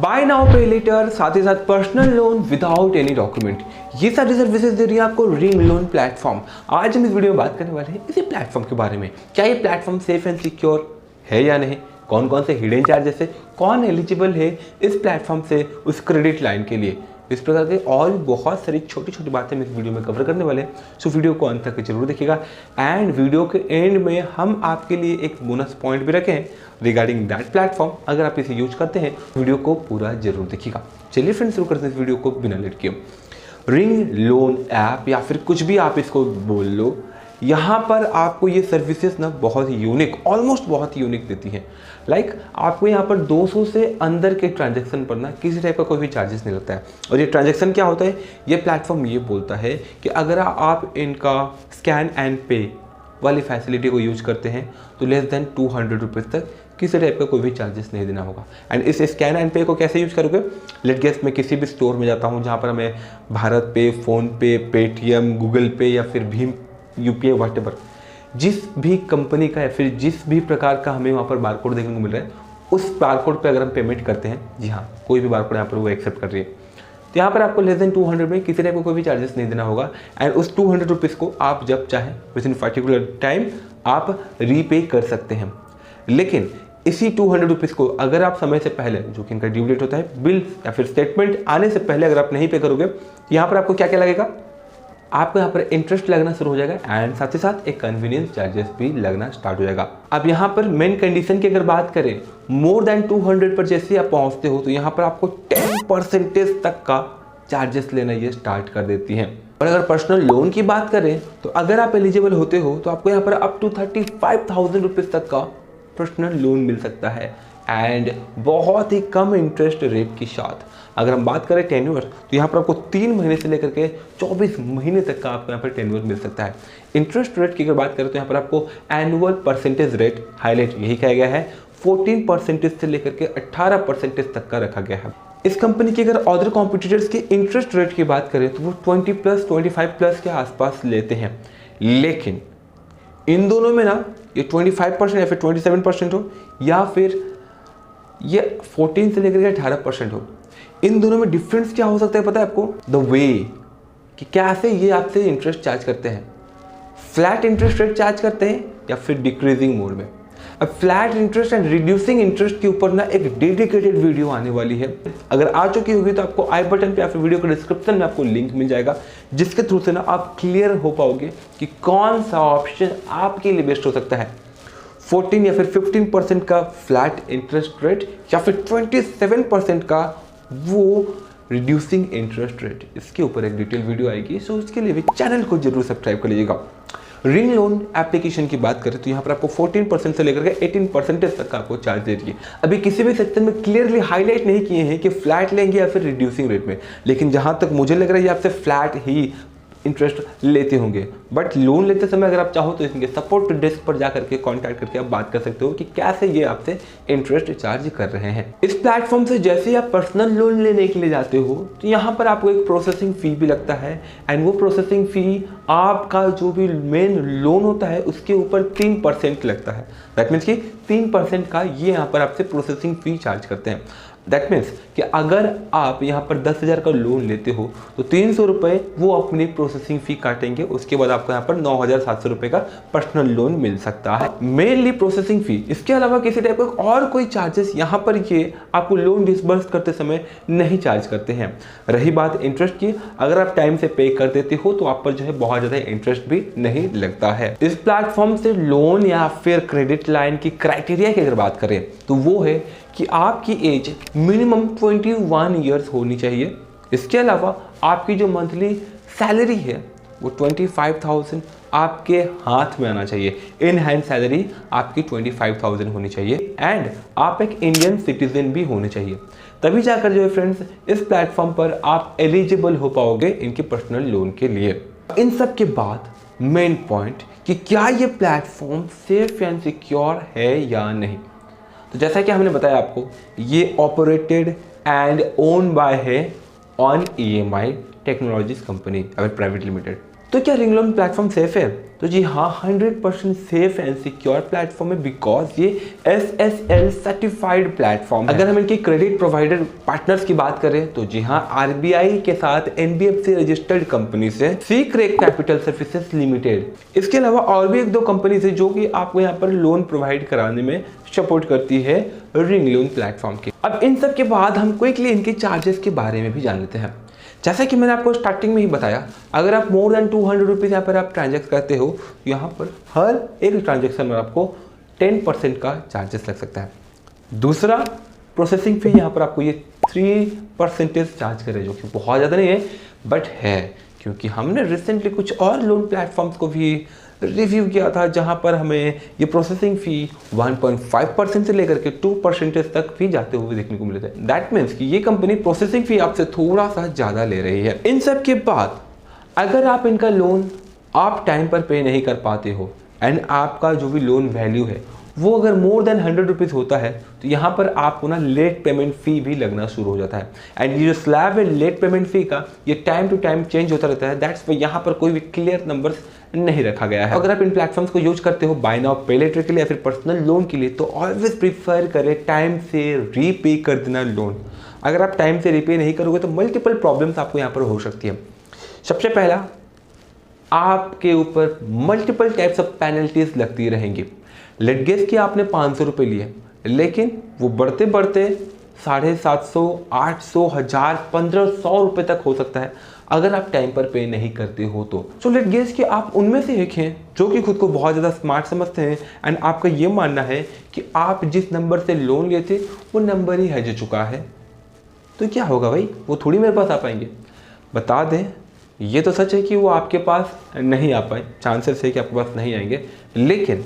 Bye now पे letter, साथ ही साथ personal loan without any document, ये सारी सर्विसेज दे रही है आपको रिंग लोन प्लेटफॉर्म। आज हम इस वीडियो में बात करने वाले हैं इसी प्लेटफॉर्म के बारे में। क्या ये प्लेटफॉर्म सेफ एंड सिक्योर है या नहीं, कौन कौन से हिडन चार्जेस है, कौन एलिजिबल है इस प्लेटफॉर्म से उस क्रेडिट लाइन के लिए, इस प्रकार के और बहुत सारी छोटी छोटी बातें हम इस वीडियो में कवर करने वाले हैं। सो वीडियो को अंत तक जरूर देखिएगा एंड वीडियो के एंड में हम आपके लिए एक बोनस पॉइंट भी रखे हैं रिगार्डिंग दैट प्लेटफॉर्म। अगर आप इसे यूज करते हैं वीडियो को पूरा जरूर देखिएगा। चलिए फ्रेंड्स, शुरू करते हैं इस वीडियो को बिना लेट किए। रिंग लोन ऐप या फिर कुछ भी आप इसको बोल लो, यहाँ पर आपको ये सर्विसेज ना बहुत ही यूनिक, ऑलमोस्ट बहुत ही यूनिक देती हैं। लाइक आपको यहाँ पर 200 से अंदर के ट्रांजैक्शन पर ना किसी टाइप का कोई भी चार्जेस नहीं लगता है। और ये ट्रांजैक्शन क्या होता है, ये प्लेटफॉर्म ये बोलता है कि अगर आप इनका स्कैन एंड पे वाली फैसिलिटी को यूज करते हैं तो लेस देन 200 रुपीज़ तक किसी टाइप का कोई भी चार्जेस नहीं देना होगा। एंड इस स्कैन एंड पे को कैसे यूज करोगे, लेट गेस मैं किसी भी स्टोर में जाता हूँ जहाँ पर हमें भारत पे, फ़ोन पे, पेटीएम, गूगल पे या फिर भीम यूपीआई व्हाटएवर, जिस भी कंपनी का या फिर जिस भी प्रकार का हमें वहाँ पर बारकोड देखने को मिल रहा है, उस बारकोड पे अगर हम पेमेंट करते हैं, जी हाँ कोई भी बारकोड यहाँ पर वो एक्सेप्ट कर रही है, तो यहाँ पर आपको लेस देन 200 में किसी टाइप का कोई भी चार्जेस नहीं देना होगा। एंड उस 200 रुपीज़ को आप जब चाहें विद इन पर्टिकुलर टाइम आप रीपे कर सकते हैं। लेकिन इसी 200 रुपीज़ को अगर आप समय से पहले, जो कि इनका ड्यू डेट होता है, बिल या फिर स्टेटमेंट आने से पहले अगर आप नहीं पे करोगे, यहाँ पर आपको क्या क्या लगेगा, आपको यहाँ पर इंटरेस्ट लगना शुरू हो जाएगा एंड साथ ही साथ एक कन्वीनियंस चार्जेस भी लगना स्टार्ट हो जाएगा। अब यहाँ पर मेन कंडीशन की अगर बात करें, मोर देन 200 पर जैसे आप पहुँचते हो तो यहाँ पर आपको 10% तक का चार्जेस लेना ये स्टार्ट कर देती हैं। और अगर पर्सनल लोन की बात करें तो अगर आप एलिजिबल होते हो तो आपको यहाँ पर अप टू 35,000 रुपीज़ तक का पर्सनल लोन मिल सकता है एंड बहुत ही कम इंटरेस्ट रेट के साथ। अगर हम बात करें टेन्योर तो यहाँ पर आपको 3 महीने से लेकर के 24 महीने तक का आपको यहाँ पर टेन्योर मिल सकता है। इंटरेस्ट रेट की अगर बात करें तो यहाँ पर आपको एनुअल परसेंटेज रेट हाईलाइट यही किया गया है, 14% से लेकर के 18% तक का रखा गया है। इस कंपनी की अगर अदर कॉम्पिटिटर्स के इंटरेस्ट रेट की बात करें तो वो 20+, 25+ के आसपास लेते हैं। लेकिन इन दोनों में ना ये 25% या फिर 27% हो या फिर ये 14 से लेकर के 18% हो, इन दोनों में डिफरेंस क्या हो सकता है पता है आपको, द वे कि कैसे ये आपसे इंटरेस्ट चार्ज करते हैं। फ्लैट इंटरेस्ट रेट चार्ज करते हैं या फिर डिक्रीजिंग मोड में। अब flat interest and reducing interest के ऊपर ना एक डेडिकेटेड वीडियो आने वाली है। अगर आ चुकी होगी तो आपको आई बटन पे या फिर वीडियो के डिस्क्रिप्शन में आपको लिंक मिल जाएगा, जिसके थ्रू से ना आप क्लियर हो पाओगे कि कौन सा ऑप्शन आपके लिए बेस्ट हो सकता है। 14 या फिर 15% का फ्लैट इंटरेस्ट रेट या फिर 27% का वो रिड्यूसिंग इंटरेस्ट रेट, इसके ऊपर एक डिटेल वीडियो आएगी। सो उसके लिए भी चैनल को जरूर सब्सक्राइब कर लीजिएगा। रिंग लोन एप्लीकेशन की बात करें तो यहाँ पर आपको 14% से लेकर के 18% तक का आपको चार्ज दे रही है। अभी किसी भी सेक्शन में क्लियरली हाईलाइट नहीं किए हैं कि फ्लैट लेंगे या फिर रिड्यूसिंग रेट में, लेकिन जहाँ तक मुझे लग रहा है ये आपसे फ्लैट ही इंटरेस्ट लेते होंगे। बट लोन लेते समय अगर आप चाहो तो इनके सपोर्ट डेस्क पर जा करके कॉन्टैक्ट करके आप बात कर सकते हो कि कैसे ये आपसे इंटरेस्ट चार्ज कर रहे हैं। इस प्लेटफॉर्म से जैसे ही आप पर्सनल लोन लेने के लिए जाते हो तो यहाँ पर आपको एक प्रोसेसिंग फी भी लगता है एंड वो प्रोसेसिंग फी आपका जो भी मेन लोन होता है उसके ऊपर 3% लगता है। दैट मीन्स कि 3% का ये यहाँ पर आपसे प्रोसेसिंग फी चार्ज करते हैं। दैट मीन्स कि अगर आप यहाँ पर 10,000 का लोन लेते हो तो 300 रुपये वो अपनी प्रोसेसिंग फ़ी काटेंगे, उसके बाद आपको यहाँ पर 9,700 रुपये का पर्सनल लोन मिल सकता है। मेनली प्रोसेसिंग फ़ी, इसके अलावा किसी टाइप का और कोई चार्जेस यहाँ पर ये आपको लोन डिसबर्स करते समय नहीं चार्ज करते हैं। रही बात इंटरेस्ट की, अगर आप टाइम से पे कर देते हो तो आप पर जो है बहुत ज़्यादा इंटरेस्ट भी नहीं लगता है। इस प्लेटफॉर्म से लोन या फिर क्रेडिट लाइन की क्राइटेरिया की अगर बात करें तो वो है कि आपकी एज मिनिमम 21 ईयर्स होनी चाहिए। इसके अलावा आपकी जो मंथली सैलरी है वो 25,000 आपके हाथ में आना चाहिए। इन हैंड सैलरी आपकी 25,000 होनी चाहिए एंड आप एक इंडियन सिटीजन भी होने चाहिए। तभी जाकर जो है फ्रेंड्स इस प्लेटफॉर्म पर आप एलिजिबल हो पाओगे इनके पर्सनल लोन के लिए। इन सब के बाद मेन पॉइंट कि क्या ये प्लेटफॉर्म सेफ एंड सिक्योर है या नहीं। तो जैसा कि हमने बताया आपको, ये ऑपरेटेड एंड ओन बाय है on EMI technologies company private limited. तो क्या रिंग लोन प्लेटफॉर्म सेफ है? तो जी हाँ, 100% सेफ एंड सिक्योर प्लेटफॉर्म है, बिकॉज ये SSL सर्टिफाइड प्लेटफॉर्म है। अगर हम इनके क्रेडिट प्रोवाइडर पार्टनर्स की बात करें तो जी हाँ, RBI के साथ NBFC रजिस्टर्ड कंपनी से सीक्रेट कैपिटल सर्विसेज लिमिटेड। इसके अलावा और भी 1-2 कंपनी है जो कि आपको यहाँ पर लोन प्रोवाइड कराने में सपोर्ट करती है रिंग लोन प्लेटफॉर्म के। अब इन सब के बाद हम क्विकली इनके चार्जेस के बारे में भी जान लेते हैं। जैसा कि मैंने आपको स्टार्टिंग में ही बताया, अगर आप मोर देन 200 रुपीज़ यहाँ पर आप ट्रांजेक्ट करते हो, यहाँ पर हर एक ट्रांजेक्शन में आपको 10% का चार्जेस लग सकता है। दूसरा, प्रोसेसिंग फी यहाँ पर आपको ये 3% चार्ज करे, जो कि बहुत ज़्यादा नहीं है बट है, क्योंकि हमने रिसेंटली कुछ और लोन प्लेटफॉर्म्स को भी रिव्यू किया था जहाँ पर हमें ये प्रोसेसिंग फ़ी 1.5% से लेकर के 2% तक भी जाते हुए देखने को मिले थे। दैट मीन्स कि ये कंपनी प्रोसेसिंग फ़ी आपसे थोड़ा सा ज़्यादा ले रही है। इन सब के बाद अगर आप इनका लोन आप टाइम पर पे नहीं कर पाते हो एंड आपका जो भी लोन वैल्यू है वो अगर मोर देन 100 रुपीज़ होता है, तो यहाँ पर आपको ना लेट पेमेंट फ़ी भी लगना शुरू हो जाता है। एंड ये जो स्लैब है लेट पेमेंट फ़ी का, ये टाइम टू टाइम चेंज होता रहता है। दैट्स वाई यहाँ पर कोई भी क्लियर नंबर्स नहीं रखा गया है। अगर आप इन प्लेटफॉर्म्स को यूज करते हो बाय नाउ पे लेटर के लिए या फिर पर्सनल लोन के लिए, तो ऑलवेज प्रीफर करें टाइम से रीपे कर देना लोन। अगर आप टाइम से रीपे नहीं करोगे तो मल्टीपल प्रॉब्लम्स आपको यहाँ पर हो सकती है। सबसे पहला, आपके ऊपर मल्टीपल टाइप्स ऑफ पेनल्टीज लगती रहेंगी। लेट गेस कि आपने 500 रुपये लिए, लेकिन वो बढ़ते बढ़ते 750, 800, 1000, 1500 रुपये तक हो सकता है अगर आप टाइम पर पे नहीं करते हो तो। सो लेट गेस कि आप उनमें से एक हैं जो कि खुद को बहुत ज़्यादा स्मार्ट समझते हैं एंड आपका ये मानना है कि आप जिस नंबर से लोन लिए थे वो नंबर ही हज चुका है। तो क्या होगा भाई, वो थोड़ी मेरे पास आ पाएंगे। बता दें, ये तो सच है कि वो आपके पास नहीं आ पाए, चांसेस है कि आपके पास नहीं आएंगे, लेकिन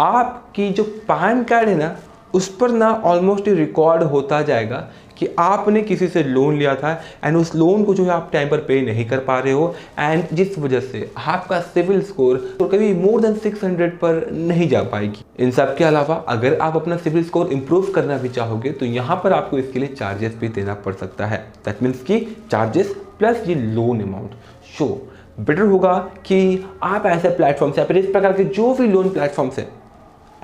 आपकी जो पैन कार्ड है ना उस पर ना ऑलमोस्ट रिकॉर्ड होता जाएगा कि आपने किसी से लोन लिया था एंड उस लोन को जो है आप टाइम पर पे नहीं कर पा रहे हो एंड जिस वजह से आपका सिविल स्कोर तो कभी मोर देन 600 पर नहीं जा पाएगी। इन सब के अलावा अगर आप अपना सिविल स्कोर इंप्रूव करना भी चाहोगे तो यहाँ पर आपको इसके लिए चार्जेस भी देना पड़ सकता है। दैट मीन्स कि चार्जेस प्लस ये लोन अमाउंट। सो बेटर होगा कि आप ऐसे प्लेटफॉर्म से या फिर इस प्रकार के जो भी लोन प्लेटफॉर्म से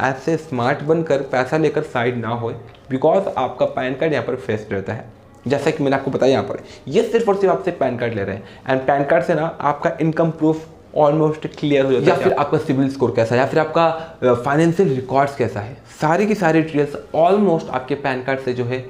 ऐसे स्मार्ट बनकर पैसा लेकर साइड ना हो, बिकॉज आपका पैन कार्ड यहाँ पर फेस्ड रहता है। जैसा कि मैंने आपको बताया, यहाँ पर ये सिर्फ और सिर्फ आपसे पैन कार्ड ले रहे हैं एंड पैन कार्ड से ना आपका इनकम प्रूफ ऑलमोस्ट क्लियर हो जाता है, या फिर आपका सिविल स्कोर कैसा है या फिर आपका फाइनेंशियल रिकॉर्ड्स कैसा है, सारी की सारी डिटेल्स ऑलमोस्ट आपके पैन कार्ड से जो है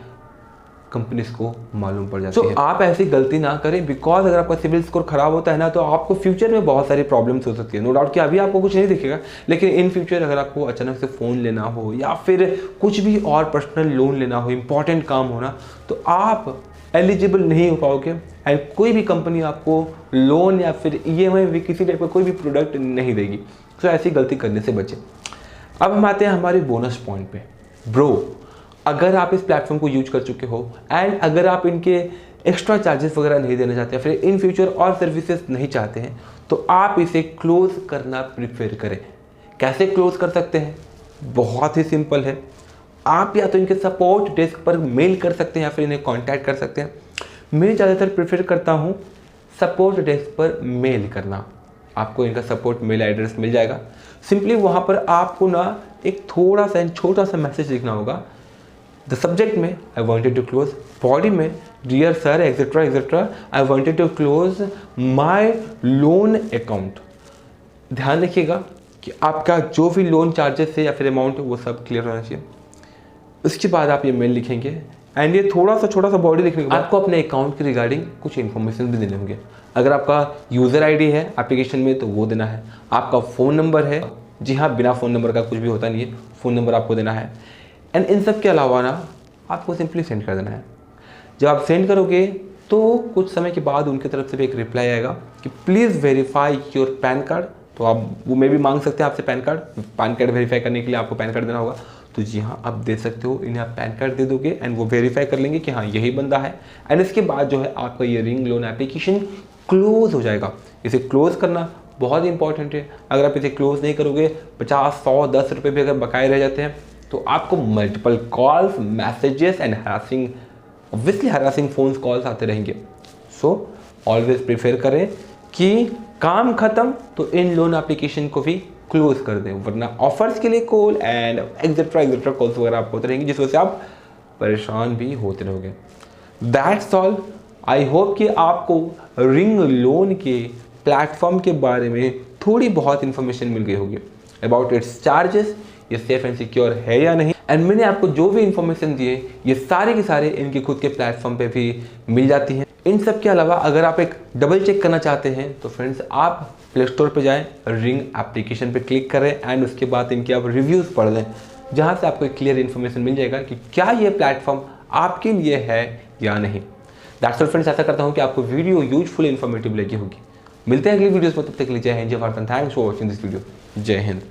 कंपनीज को मालूम पड़ जाती है। आप ऐसी गलती ना करें, बिकॉज अगर आपका सिविल स्कोर खराब होता है ना तो आपको फ्यूचर में बहुत सारी प्रॉब्लम्स हो सकती है। नो डाउट कि अभी आपको कुछ नहीं दिखेगा, लेकिन इन फ्यूचर अगर आपको अचानक से फ़ोन लेना हो या फिर कुछ भी और पर्सनल लोन लेना हो, इंपॉर्टेंट काम होना, तो आप एलिजिबल नहीं हो पाओगे एंड कोई भी कंपनी आपको लोन या फिर EMI भी किसी टाइप का कोई भी प्रोडक्ट नहीं देगी। तो ऐसी गलती करने से बचें। अब हम आते हैं हमारे बोनस पॉइंट पे। ब्रो, अगर आप इस प्लेटफॉर्म को यूज कर चुके हो एंड अगर आप इनके एक्स्ट्रा चार्जेस वगैरह नहीं देना चाहते फिर इन फ्यूचर और सर्विसेज नहीं चाहते हैं, तो आप इसे क्लोज करना प्रीफर करें। कैसे क्लोज कर सकते हैं? बहुत ही सिंपल है। आप या तो इनके सपोर्ट डेस्क पर मेल कर सकते हैं या फिर इन्हें कॉन्टैक्ट कर सकते हैं। मैं ज़्यादातर प्रेफर करता हूँ सपोर्ट डेस्क पर मेल करना। आपको इनका सपोर्ट मेल एड्रेस मिल जाएगा। सिंपली वहाँ पर आपको ना एक थोड़ा सा छोटा सा मैसेज लिखना होगा। द सब्जेक्ट में I wanted to close, body में dear sir etcetera etcetera I wanted to close my loan account. ध्यान रखिएगा कि आपका जो भी लोन चार्जेस है या फिर अमाउंट है वो सब क्लियर होना चाहिए। उसके बाद आप ये मेल लिखेंगे एंड ये थोड़ा सा छोटा सा बॉडी लिखने के बाद आपको अपने अकाउंट के रिगार्डिंग कुछ इन्फॉर्मेशन भी देने होंगे। अगर आपका यूज़र ID है एप्लीकेशन में तो वो देना है। आपका फ़ोन नंबर है, जी हाँ, बिना फ़ोन नंबर का कुछ भी होता नहीं है, फ़ोन नंबर आपको देना है एंड इन सब के अलावा ना आपको सिंपली सेंड कर देना है। जब आप सेंड करोगे तो कुछ समय के बाद उनकी तरफ से भी एक रिप्लाई आएगा कि please verify your pan card. तो आप वो में भी मांग सकते हैं आपसे पैन कार्ड वेरीफाई करने के लिए आपको पैन कार्ड देना होगा। तो जी हाँ, आप दे सकते हो, इन्हें आप पैन कार्ड दे दोगे एंड वो वेरीफाई कर लेंगे कि हाँ यही बंदा है एंड इसके बाद जो है आपका ये रिंग लोन एप्लीकेशन क्लोज हो जाएगा। इसे क्लोज करना बहुत इंपॉर्टेंट है। अगर आप इसे क्लोज नहीं करोगे, 50, 100, 10 रुपये भी अगर बकाए रह जाते हैं तो आपको multiple calls, messages and harassing phones calls आते रहेंगे। सो ऑलवेज प्रेफर करें कि काम खत्म तो इन लोन एप्लीकेशन को भी क्लोज कर दें, वरना ऑफर्स के लिए कॉल एंड एक्सेट्रा कॉल्स वगैरह आपको होते रहेंगे, जिस वजह से आप परेशान भी होते रहोगे। That's all. आई होप कि आपको रिंग लोन के प्लेटफॉर्म के बारे में थोड़ी बहुत इन्फॉर्मेशन मिल गई होगी अबाउट इट्स चार्जेस, ये सेफ एंड सिक्योर है या नहीं। एंड मैंने आपको जो भी इन्फॉर्मेशन दी है ये सारे के सारे इनके खुद के प्लेटफॉर्म पे भी मिल जाती हैं। इन सब के अलावा अगर आप एक डबल चेक करना चाहते हैं तो फ्रेंड्स आप प्ले स्टोर पर जाएं, रिंग एप्लीकेशन पे क्लिक करें एंड उसके बाद इनके आप रिव्यूज़ पढ़ लें, जहाँ से आपको एक क्लियर इन्फॉर्मेशन मिल जाएगा कि क्या ये प्लेटफॉर्म आपके लिए है या नहीं। दैट्स ऑल फ्रेंड्स, ऐसा करता हूँ कि आपको वीडियो यूजफुल इन्फॉर्मेटिव लगी होगी। मिलते हैं अगली वीडियोस में, तब तक के लिए जय हिंद, जय Bharat, thanks for watching this video. जय हिंद।